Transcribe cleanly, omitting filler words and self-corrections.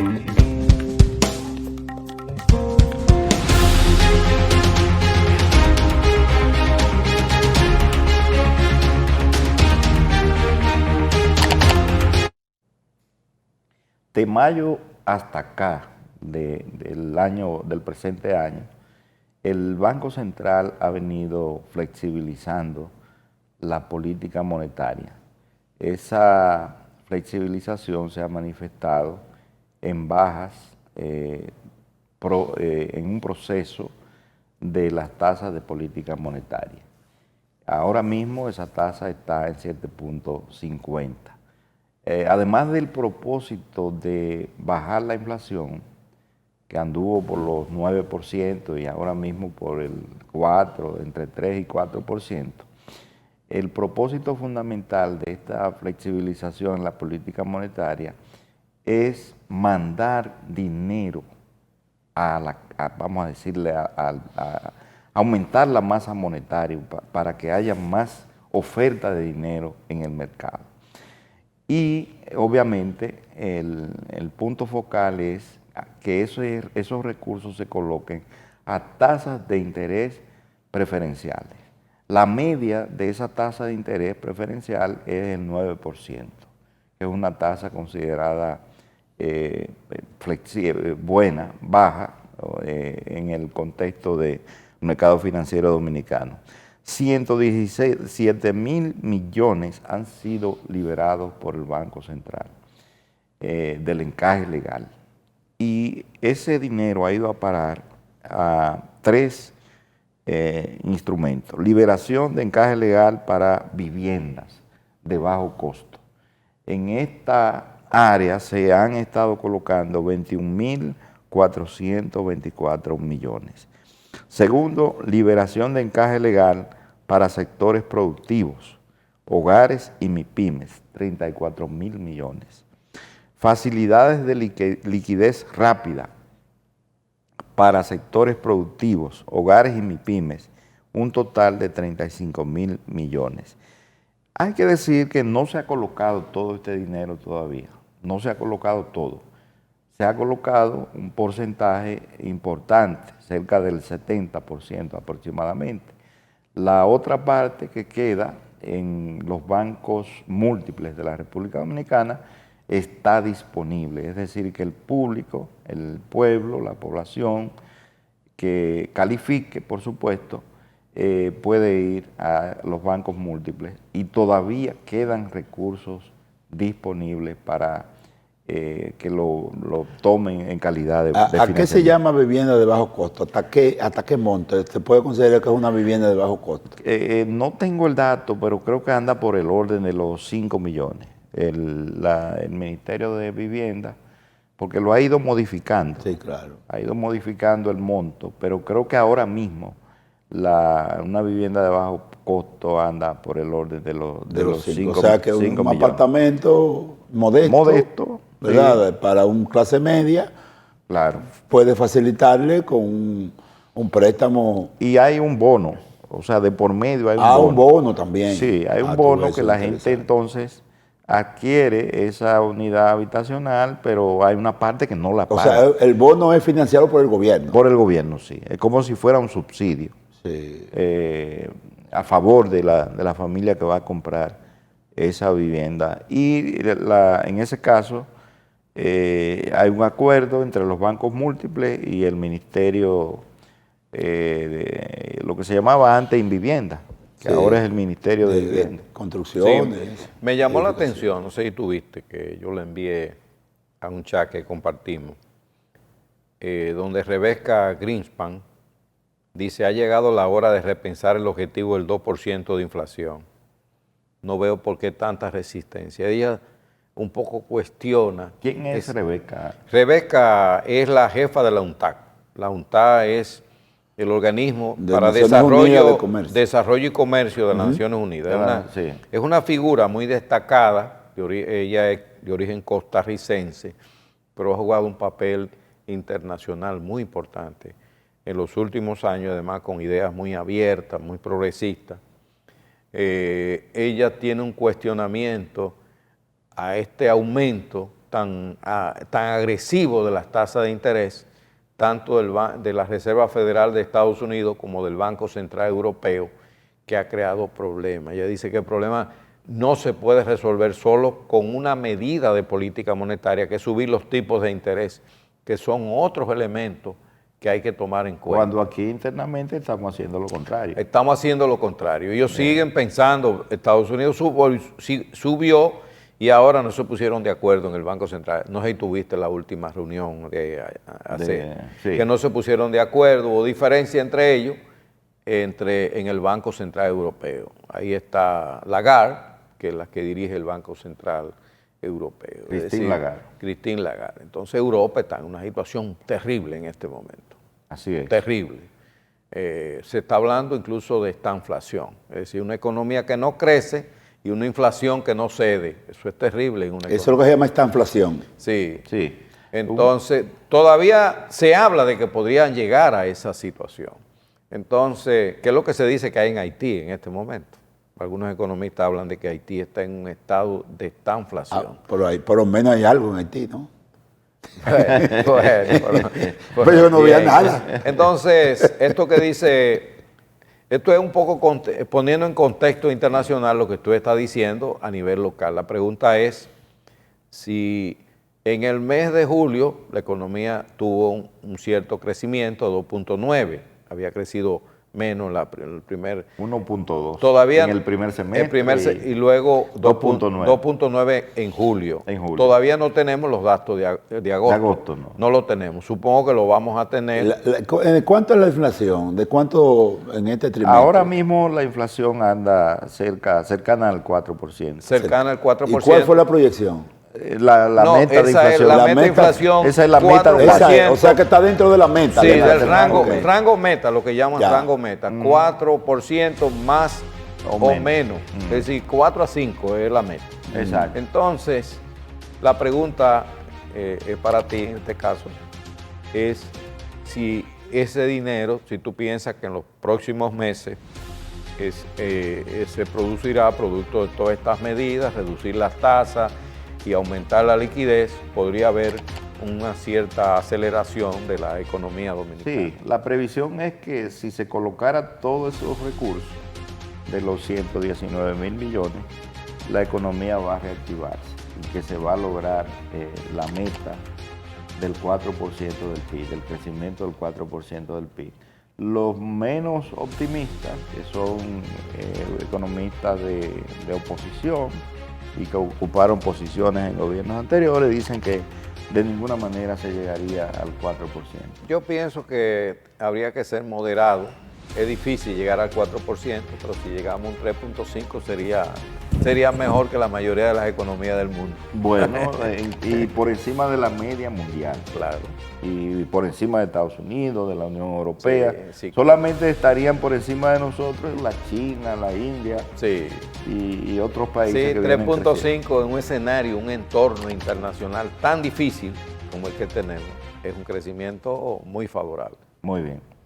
De mayo hasta acá, del presente año, el Banco Central ha venido flexibilizando la política monetaria. Esa flexibilización se ha manifestado en bajas en un proceso de las tasas de política monetaria. Ahora mismo esa tasa está en 7.50. Además del propósito de bajar la inflación, que anduvo por los 9% y ahora mismo por el 4%, entre 3 y 4%, el propósito fundamental de esta flexibilización en la política monetaria es mandar dinero vamos a decirle, a aumentar la masa monetaria para que haya más oferta de dinero en el mercado. Y obviamente el punto focal es que esos recursos se coloquen a tasas de interés preferenciales. La media de esa tasa de interés preferencial es el 9%, que es una tasa considerada buena, baja, en el contexto del mercado financiero dominicano. 117.000 millones han sido liberados por el Banco Central del encaje legal. Y ese dinero ha ido a parar a tres instrumentos. Liberación de encaje legal para viviendas de bajo costo. En esta área se han estado colocando 21.424 millones. Segundo, liberación de encaje legal para sectores productivos, hogares y MIPYMES, 34.000 millones. Facilidades de liquidez rápida para sectores productivos, hogares y MIPYMES, un total de 35.000 millones. Hay que decir que no se ha colocado todo este dinero todavía, no se ha colocado todo. Se ha colocado un porcentaje importante, cerca del 70% aproximadamente. La otra parte que queda en los bancos múltiples de la República Dominicana está disponible, es decir, que el público, el pueblo, la población que califique, por supuesto, puede ir a los bancos múltiples y todavía quedan recursos disponibles para que lo tomen en calidad de ¿A qué se llama vivienda de bajo costo? ¿Hasta qué monto se puede considerar que es una vivienda de bajo costo? No tengo el dato, pero creo que anda por el orden de los 5 millones. El Ministerio de Vivienda, porque lo ha ido modificando. Sí, claro. Ha ido modificando el monto, pero creo que ahora mismo una vivienda de bajo costo anda por el orden de los 5 millones. O sea que un apartamento modesto, ¿verdad? Sí. Para un clase media, claro, puede facilitarle con un préstamo. Y hay un bono, o sea, de por medio hay un bono. Un bono también. Sí, hay un bono que la gente entonces adquiere esa unidad habitacional, pero hay una parte que no la paga. O sea, el bono es financiado por el gobierno. Por el gobierno, sí. Es como si fuera un subsidio. Sí. A favor de la familia que va a comprar esa vivienda. Y en ese caso hay un acuerdo entre los bancos múltiples y el Ministerio, lo que se llamaba antes Invivienda, que sí, ahora es el Ministerio de Vivienda. Construcciones. Sí, me llamó la atención, no sé si tú viste, que yo le envié a un chat que compartimos, donde Rebecca Greenspan dice: ha llegado la hora de repensar el objetivo del 2% de inflación. No veo por qué tanta resistencia. Ella un poco cuestiona. ¿Quién es Rebecca? Rebecca es la jefa de la UNTAC. La UNTAC es el organismo para desarrollo y comercio de las Naciones Unidas. Es una figura muy destacada, ella es de origen costarricense, pero ha jugado un papel internacional muy importante en los últimos años, además con ideas muy abiertas, muy progresistas. Ella tiene un cuestionamiento a este aumento tan agresivo de las tasas de interés, tanto de la Reserva Federal de Estados Unidos como del Banco Central Europeo, que ha creado problemas. Ella dice que el problema no se puede resolver solo con una medida de política monetaria, que es subir los tipos de interés, que son otros elementos que hay que tomar en cuenta. Cuando aquí internamente estamos haciendo lo contrario. Estamos haciendo lo contrario. Ellos siguen pensando, Estados Unidos subió y ahora no se pusieron de acuerdo en el Banco Central. No sé si tuviste la última reunión que no se pusieron de acuerdo, hubo diferencia entre ellos, en el Banco Central Europeo. Ahí está Lagarde, que es la que dirige el Banco Central Europeo. Christine Lagarde. Entonces Europa está en una situación terrible en este momento. Así es. Terrible. Se está hablando incluso de estanflación, es decir, una economía que no crece y una inflación que no cede. Eso es terrible en una economía. Eso es lo que se llama estanflación. Sí. Entonces, todavía se habla de que podrían llegar a esa situación. Entonces, ¿qué es lo que se dice que hay en Haití en este momento? Algunos economistas hablan de que Haití está en un estado de estanflación. Por lo menos hay algo en Haití, ¿no? Pero yo no veía nada. Entonces, esto que dice, esto es un poco poniendo en contexto internacional lo que tú estás diciendo a nivel local. La pregunta es si en el mes de julio la economía tuvo un cierto crecimiento, 2.9, había crecido menos el primer 1.2 todavía en el primer semestre y luego 2.9 en julio. Todavía no tenemos los datos de agosto. De agosto no lo tenemos. Supongo que lo vamos a tener. ¿Cuánto es la inflación? ¿De cuánto en este trimestre? Ahora mismo la inflación anda cercana al 4%. Cercana al 4%. ¿Y cuál fue la proyección? La meta de inflación. La meta de inflación. Esa es la meta de inflación. O sea que está dentro de la meta. Sí, del rango meta, lo que llaman rango meta. 4% más o menos. Es decir, 4 a 5 es la meta. Exacto. Entonces, la pregunta para ti en este caso es si ese dinero, si tú piensas que en los próximos meses se producirá producto de todas estas medidas, reducir las tasas y aumentar la liquidez, podría haber una cierta aceleración de la economía dominicana. Sí, la previsión es que si se colocara todos esos recursos de los 119 mil millones, la economía va a reactivarse y que se va a lograr la meta del 4% del PIB, del crecimiento del 4% del PIB. Los menos optimistas, que son economistas de oposición, y que ocuparon posiciones en gobiernos anteriores, dicen que de ninguna manera se llegaría al 4%. Yo pienso que habría que ser moderado. Es difícil llegar al 4%, pero si llegamos a un 3.5 sería mejor que la mayoría de las economías del mundo. Bueno, y por encima de la media mundial. Claro. Y por encima de Estados Unidos, de la Unión Europea. Sí. Solamente estarían por encima de nosotros la China, la India y otros países. Sí, 3.5 en un escenario, un entorno internacional tan difícil como el que tenemos, es un crecimiento muy favorable. Muy bien.